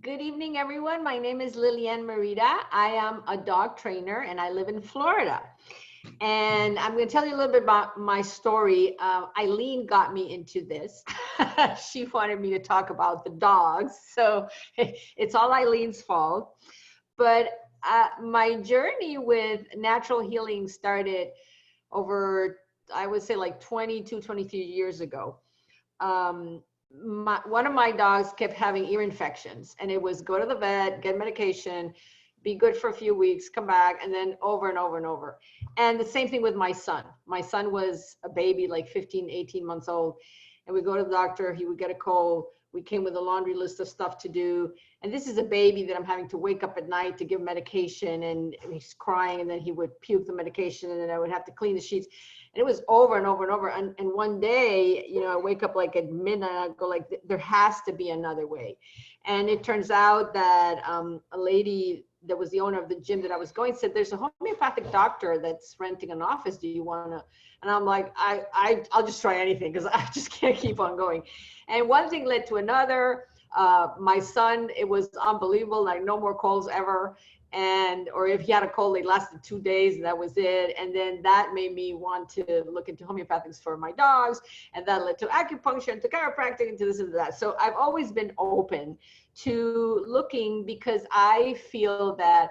Good evening, everyone. My name is Lilianne Merida. I am a dog trainer and I live in Florida. And I'm going to tell you a little bit about my story. Eileen got me into this. She wanted me to talk about the dogs. So it's all Eileen's fault. But my journey with natural healing started over, I would say, like 22, 23 years ago. Um, one of my dogs kept having ear infections, and it was go to the vet, get medication, be good for a few weeks, come back, and then over and over and over. And the same thing with my son. My son was a baby, like 15, 18 months old, and we go to the doctor, he would get a cold. We came with a laundry list of stuff to do. And this is a baby that I'm having to wake up at night to give medication, and he's crying, and then he would puke the medication, and then I would have to clean the sheets. And it was over and over and over. And one day, I wake up like at midnight, I go like, there has to be another way. And it turns out that a lady that was the owner of the gym that I was going said, there's a homeopathic doctor that's renting an office. Do you want to? And I'm like, I'll just try anything because I just can't keep on going. And one thing led to another. My son, it was unbelievable, like no more colds ever. Or if he had a cold, it lasted 2 days and that was it. And then that made me want to look into homeopathics for my dogs. And that led to acupuncture and to chiropractic and to this and that. So I've always been open to looking because I feel that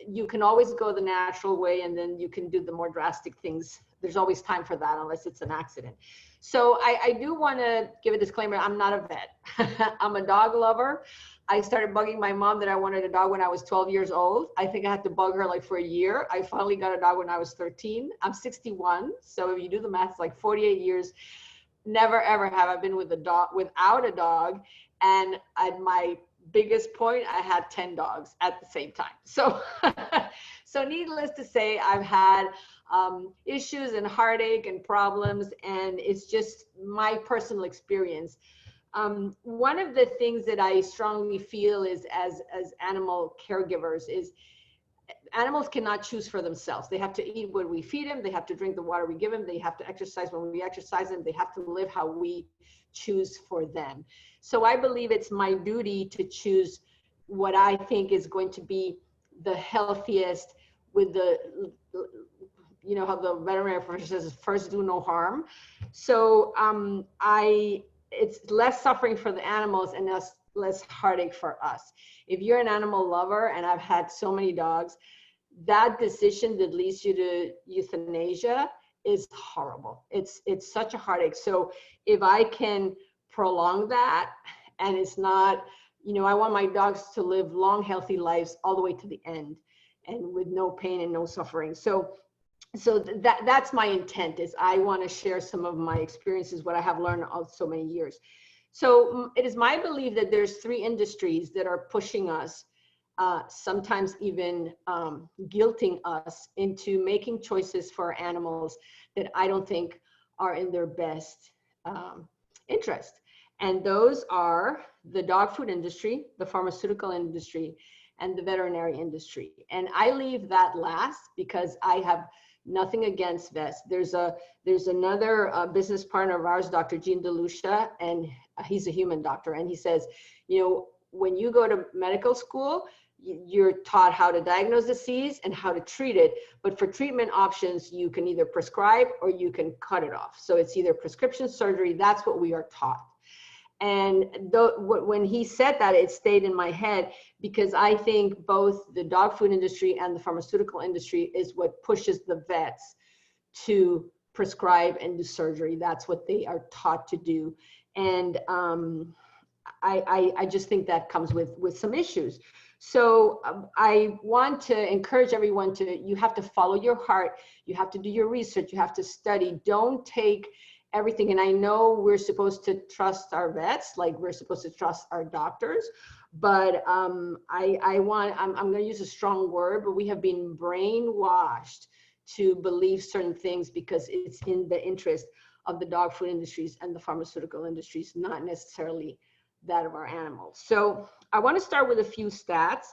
you can always go the natural way and then you can do the more drastic things. There's always time for that unless it's an accident. So I do want to give a disclaimer. I'm not a vet. I'm a dog lover. I started bugging my mom that I wanted a dog when I was 12 years old. I think I had to bug her like for a year. I finally got a dog when I was 13. I'm 61. So if you do the math, it's like 48 years. Never, ever have I been with a dog without a dog. And at my biggest point, I had 10 dogs at the same time. So, so needless to say, I've had issues and heartache and problems, and it's just my personal experience. One of the things that I strongly feel is as animal caregivers is animals cannot choose for themselves. They have to eat what we feed them. They have to drink the water we give them. They have to exercise when we exercise them. They have to live how we choose for them. So I believe it's my duty to choose what I think is going to be the healthiest with the, how the veterinary professor says, first do no harm. So it's less suffering for the animals and less heartache for us. If you're an animal lover, and I've had so many dogs, that decision that leads you to euthanasia is horrible. It's such a heartache. So if I can prolong that, and it's not, I want my dogs to live long, healthy lives all the way to the end and with no pain and no suffering. So that's my intent, is I want to share some of my experiences, what I have learned of so many years. So it is my belief that there's 3 industries that are pushing us, sometimes even guilting us into making choices for animals that I don't think are in their best interest. And those are the dog food industry, the pharmaceutical industry, and the veterinary industry. And I leave that last because I have nothing against vets. There's another business partner of ours, Dr. Gene DeLucia, and he's a human doctor. And he says, when you go to medical school, you're taught how to diagnose disease and how to treat it. But for treatment options, you can either prescribe or you can cut it off. So it's either prescription, surgery. That's what we are taught. And when he said that, it stayed in my head because I think both the dog food industry and the pharmaceutical industry is what pushes the vets to prescribe and do surgery. That's what they are taught to do. And I just think that comes with some issues. So I want to encourage everyone you have to follow your heart. You have to do your research. You have to study. Don't take everything. And I know we're supposed to trust our vets, like we're supposed to trust our doctors, but I'm going to use a strong word, but we have been brainwashed to believe certain things because it's in the interest of the dog food industries and the pharmaceutical industries, not necessarily that of our animals. So I want to start with a few stats.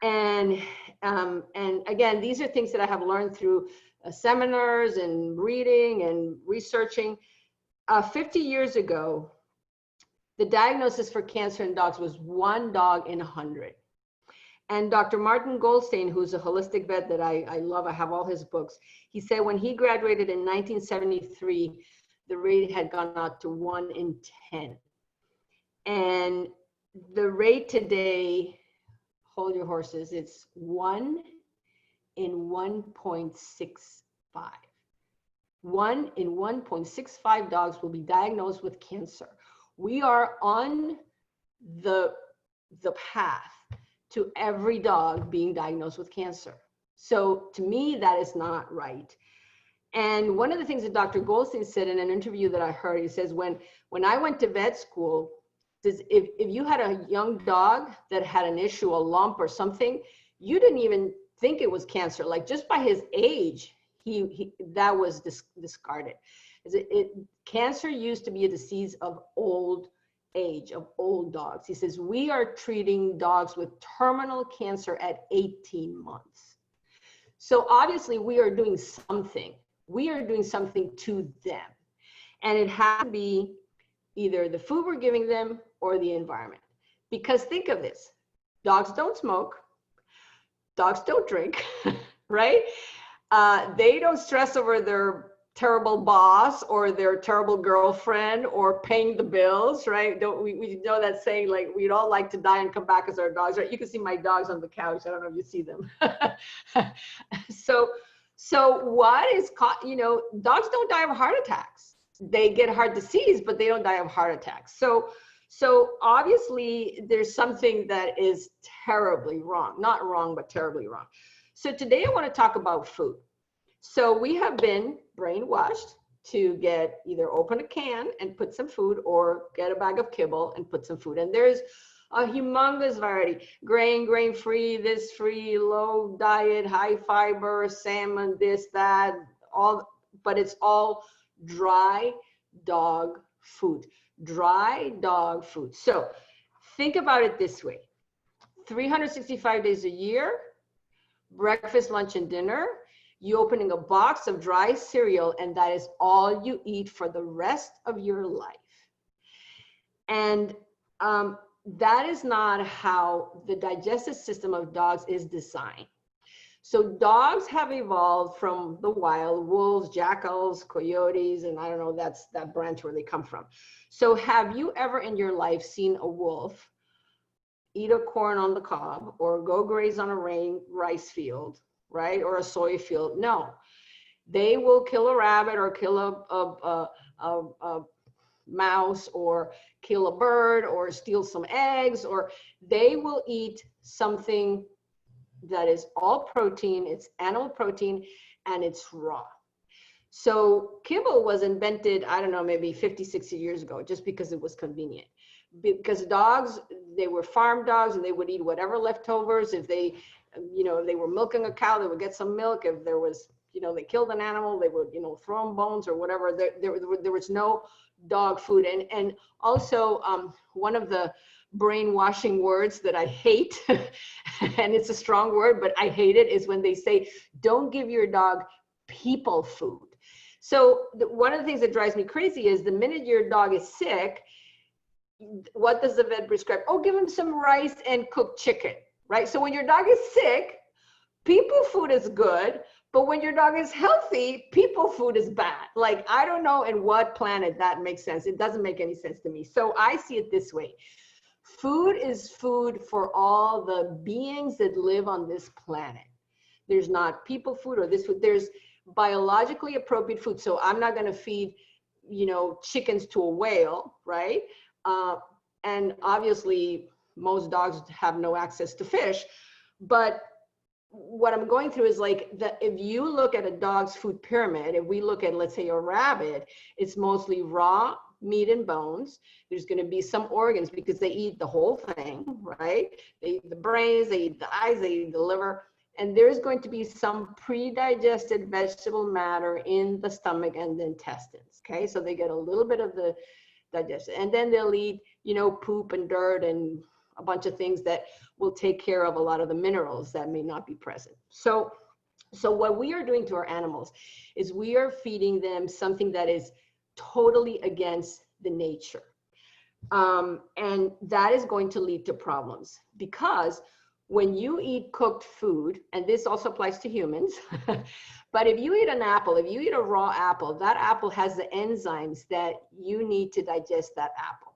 And again, these are things that I have learned through seminars and reading and researching. 50 years ago, the diagnosis for cancer in dogs was 1 dog in 100. And Dr. Martin Goldstein, who's a holistic vet that I love, I have all his books, he said when he graduated in 1973, the rate had gone up to 1 in 10. And the rate today, hold your horses, it's 1 in 1.65. 1 in 1.65 dogs will be diagnosed with cancer. We are on the path to every dog being diagnosed with cancer. So to me, that is not right. And one of the things that Dr. Goldstein said in an interview that I heard, he says, when I went to vet school, says if you had a young dog that had an issue, a lump or something, you didn't even think it was cancer. Like just by his age, that was discarded. Cancer used to be a disease of old age, of old dogs. He says, we are treating dogs with terminal cancer at 18 months. So obviously we are doing something. We are doing something to them. And it has to be either the food we're giving them or the environment. Because think of this, dogs don't smoke, dogs don't drink, right? They don't stress over their terrible boss or their terrible girlfriend or paying the bills, right? We know that saying, like, we'd all like to die and come back as our dogs, right? You can see my dogs on the couch. I don't know if you see them. So what is, dogs don't die of heart attacks. They get heart disease, but they don't die of heart attacks. So obviously there's something that is terribly wrong, not wrong, but terribly wrong. So today I want to talk about food. So we have been brainwashed to get either open a can and put some food or get a bag of kibble and put some food. And there's a humongous variety, grain-free, this free, low diet, high fiber, salmon, this, that, all, but it's all dry dog food, dry dog food. So think about it this way, 365 days a year, breakfast, lunch, and dinner, you opening a box of dry cereal, and that is all you eat for the rest of your life. And that is not how the digestive system of dogs is designed. So dogs have evolved from the wild, wolves, jackals, coyotes, and I don't know, that's that branch where they come from. So have you ever in your life seen a wolf eat a corn on the cob or go graze on a rice field, right? Or a soy field? No, they will kill a rabbit or kill a mouse or kill a bird or steal some eggs, or they will eat something that is all protein, it's animal protein, and it's raw. So kibble was invented, I don't know, maybe 50, 60 years ago, just because it was convenient. Because dogs, they were farm dogs and they would eat whatever leftovers. If they, they were milking a cow, they would get some milk. If there was, they killed an animal, they would, throw them bones or whatever. There was no dog food. And also one of the brainwashing words that I hate, and it's a strong word, but I hate it, is when they say, don't give your dog people food. So one of the things that drives me crazy is the minute your dog is sick, what does the vet prescribe? Oh, give him some rice and cooked chicken, right? So when your dog is sick, people food is good, but when your dog is healthy, people food is bad. Like, I don't know in what planet that makes sense. It doesn't make any sense to me. So I see it this way. Food is food for all the beings that live on this planet. There's not people food or this food. There's biologically appropriate food. So I'm not going to feed, chickens to a whale, right? And obviously most dogs have no access to fish, but what I'm going through is like that. If you look at a dog's food pyramid, if we look at, let's say, a rabbit, it's mostly raw meat and bones. There's going to be some organs because they eat the whole thing, right? They eat the brains, they eat the eyes, they eat the liver, and there's going to be some pre-digested vegetable matter in the stomach and the intestines. Okay, so they get a little bit of the digestion, and then they'll eat, poop and dirt and a bunch of things that will take care of a lot of the minerals that may not be present. So what we are doing to our animals is we are feeding them something that is totally against the nature. And that is going to lead to problems, because when you eat cooked food, and this also applies to humans, but if you eat an apple, if you eat a raw apple, that apple has the enzymes that you need to digest that apple.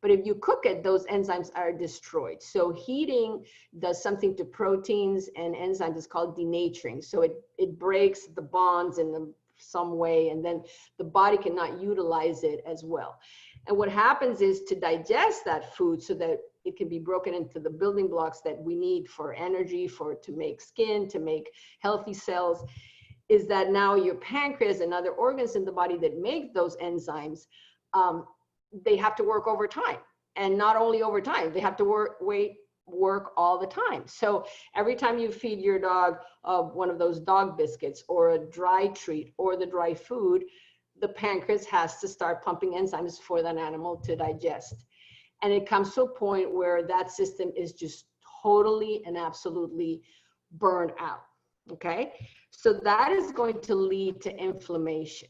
But if you cook it, those enzymes are destroyed. So heating does something to proteins and enzymes. It's called denaturing. So it breaks the bonds in some way, and then the body cannot utilize it as well. And what happens is, to digest that food so that it can be broken into the building blocks that we need for energy, to make skin, to make healthy cells, is that now your pancreas and other organs in the body that make those enzymes, they have to work overtime. And not only overtime, they have to work all the time. So every time you feed your dog one of those dog biscuits or a dry treat or the dry food, the pancreas has to start pumping enzymes for that animal to digest. And it comes to a point where that system is just totally and absolutely burned out. Okay, so that is going to lead to inflammation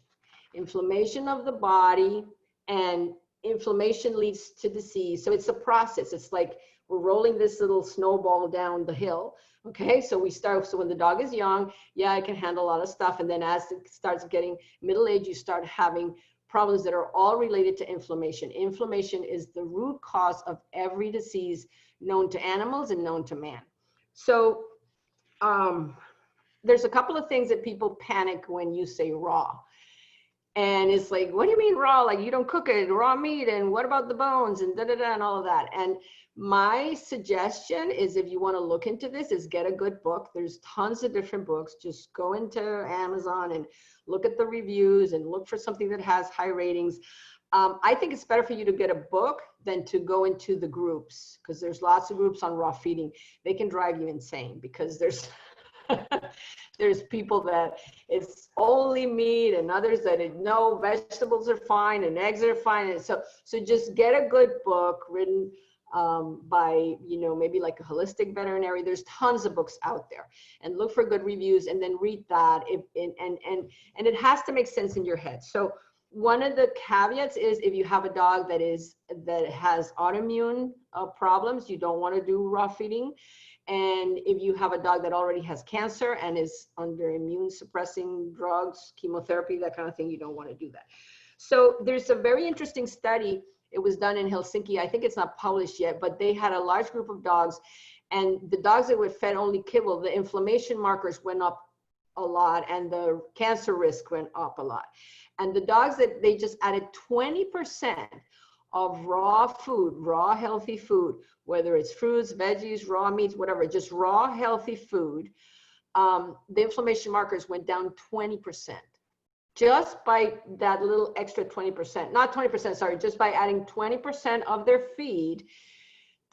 of the body, and inflammation leads to disease. So it's a process. It's like we're rolling this little snowball down the hill. Okay, so we start, so when the dog is young, yeah, it can handle a lot of stuff. And then as it starts getting middle age, you start having problems that are all related to inflammation. Inflammation is the root cause of every disease known to animals and known to man. So there's a couple of things that people panic when you say raw. And it's like, what do you mean raw? Like, you don't cook it, raw meat, and what about the bones and da-da-da and all of that. And my suggestion is, if you want to look into this, is get a good book. There's tons of different books. Just go into Amazon and look at the reviews and look for something that has high ratings. I think it's better for you to get a book than to go into the groups, because there's lots of groups on raw feeding. They can drive you insane, because there's there's people that it's only meat, and others that no, vegetables are fine and eggs are fine. And so just get a good book written by, maybe like a holistic veterinary. There's tons of books out there, and look for good reviews and then read that. And it has to make sense in your head. So one of the caveats is, if you have a dog that has autoimmune problems, you don't want to do raw feeding. And if you have a dog that already has cancer and is under immune suppressing drugs, chemotherapy, that kind of thing, you don't want to do that. So there's a very interesting study. It was done in Helsinki. I think it's not published yet, but they had a large group of dogs, and the dogs that were fed only kibble, the inflammation markers went up a lot and the cancer risk went up a lot. And the dogs that they just added 20% of raw food, raw healthy food, whether it's fruits, veggies, raw meats, whatever, just raw healthy food, the inflammation markers went down 20%. Just by that little extra 20%, not 20%, sorry, just by adding 20% of their feed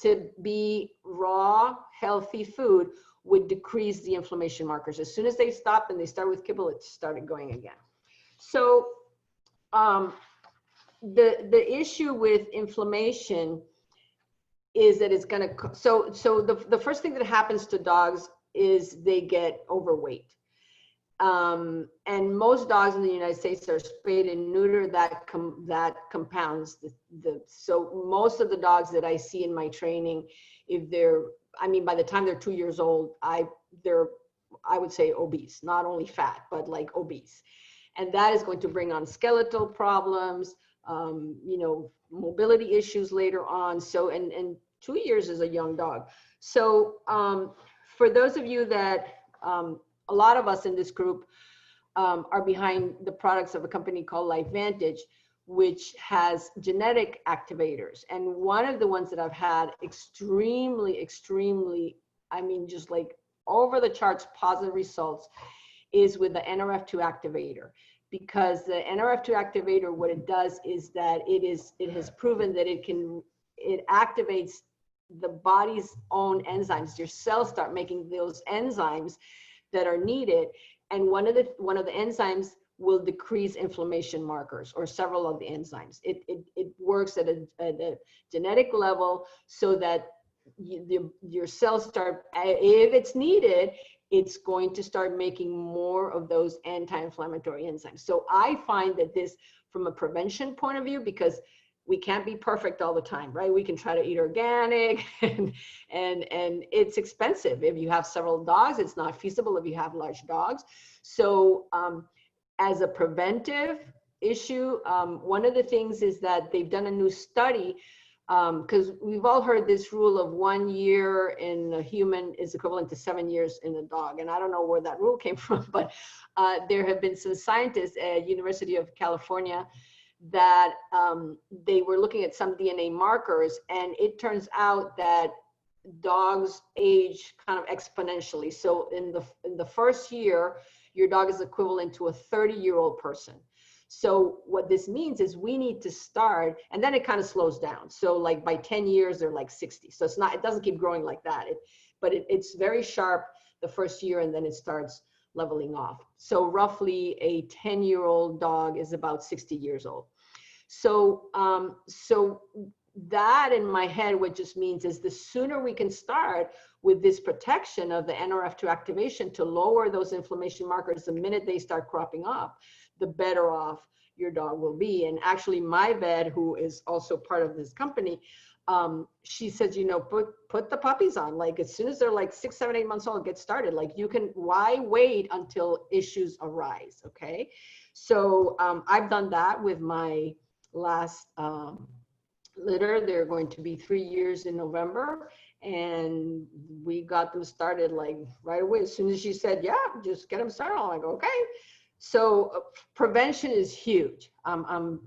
to be raw healthy food would decrease the inflammation markers. As soon as they stop and they start with kibble, it started going again. So the issue with inflammation is that it's going to, so the first thing that happens to dogs is they get overweight. And most dogs in the United States are spayed and neutered. That compounds so most of the dogs that I see in my training, if they're, by the time they're 2 years old, they're, I would say, obese, not only fat, but like obese. And that is going to bring on skeletal problems, mobility issues later on. So, and 2 years is a young dog. So for those of you that, a lot of us in this group are behind the products of a company called LifeVantage, which has genetic activators. And one of the ones that I've had extremely, just like over the charts positive results is with the NRF2 activator. Because the NRF2 activator, what it does is that it has proven that it activates the body's own enzymes. Your cells start making those enzymes that are needed, and one of the enzymes will decrease inflammation markers, or several of the enzymes. It works at a genetic level so that your cells start, if it's needed, it's going to start making more of those anti-inflammatory enzymes. So I find that this, from a prevention point of view, because we can't be perfect all the time, right? We can try to eat organic and it's expensive. If you have several dogs, it's not feasible if you have large dogs. So as a preventive issue, one of the things is that they've done a new study, because we've all heard this rule of 1 year in a human is equivalent to 7 years in a dog. And I don't know where that rule came from, but there have been some scientists at University of California that they were looking at some DNA markers, and it turns out that dogs age kind of exponentially. So in the first year, your dog is equivalent to a 30-year-old person. So what this means is we need to start, and then it kind of slows down. So like by 10 years, they're like 60. So it's not, it doesn't keep growing like that. But it's very sharp the first year, and then it starts leveling off. So roughly a 10-year-old dog is about 60 years old. So, so that in my head, what just means is the sooner we can start with this protection of the NRF2 activation to lower those inflammation markers the minute they start cropping up, the better off your dog will be. And actually my vet, who is also part of this company, she says, you know, put the puppies on, like as soon as they're like 6, 7, 8 months old, get started. Like you can, why wait until issues arise? Okay. So I've done that with my last litter. They're going to be 3 years in November, and we got them started like right away. As soon as she said, yeah, just get them started, I'm like, okay. So prevention is huge. I'm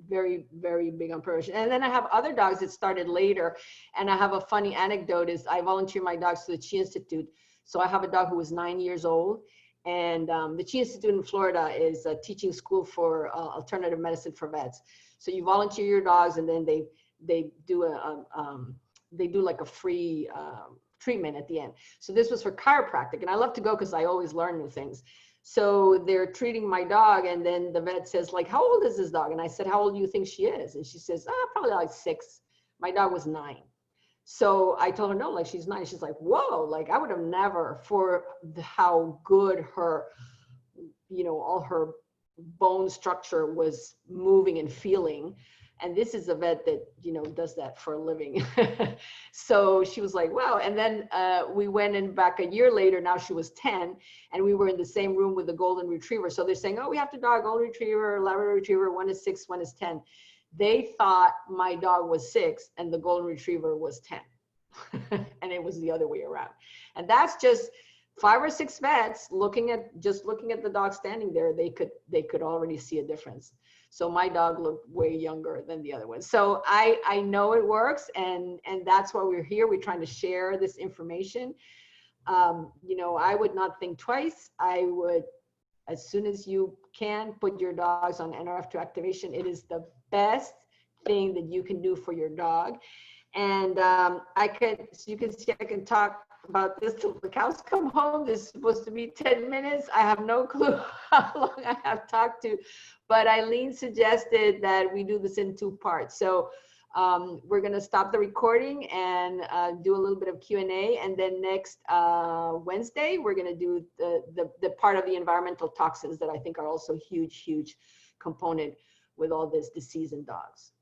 very, very big on prevention. And then I have other dogs that started later. And I have a funny anecdote is I volunteer my dogs to the Chi Institute. So I have a dog who was 9 years old. And the Chi Institute in Florida is a teaching school for alternative medicine for vets. So you volunteer your dogs, and then they do like a free treatment at the end. So this was for chiropractic. And I love to go because I always learn new things. So they're treating my dog, and then the vet says, like, how old is this dog? And I said, how old do you think she is? And she says, probably like 6. My dog was 9. So I told her, no, like she's 9. She's like, whoa, like I would have never, for how good her, you know, all her bone structure was moving and feeling. And this is a vet that, you know, does that for a living. So she was like, wow. And then we went in back a year later. Now she was 10, and we were in the same room with the golden retriever. So they're saying, oh, we have to dog golden retriever, Labrador retriever, one is 6, one is 10. They thought my dog was 6 and the golden retriever was 10. And it was the other way around. And that's just 5 or 6 vets looking at the dog standing there. They could already see a difference. So my dog looked way younger than the other one. So I know it works, and that's why we're here. We're trying to share this information. You know, I would not think twice. I would, as soon as you can, put your dogs on NRF2 activation. It is the best thing that you can do for your dog. And you can see I can talk about this till the cows come home. This is supposed to be 10 minutes. I have no clue how long I have talked to, but Eileen suggested that we do this in 2 parts. So we're gonna stop the recording and do a little bit of Q&A. And then next Wednesday, we're gonna do the part of the environmental toxins that I think are also huge, huge component with all this disease in dogs.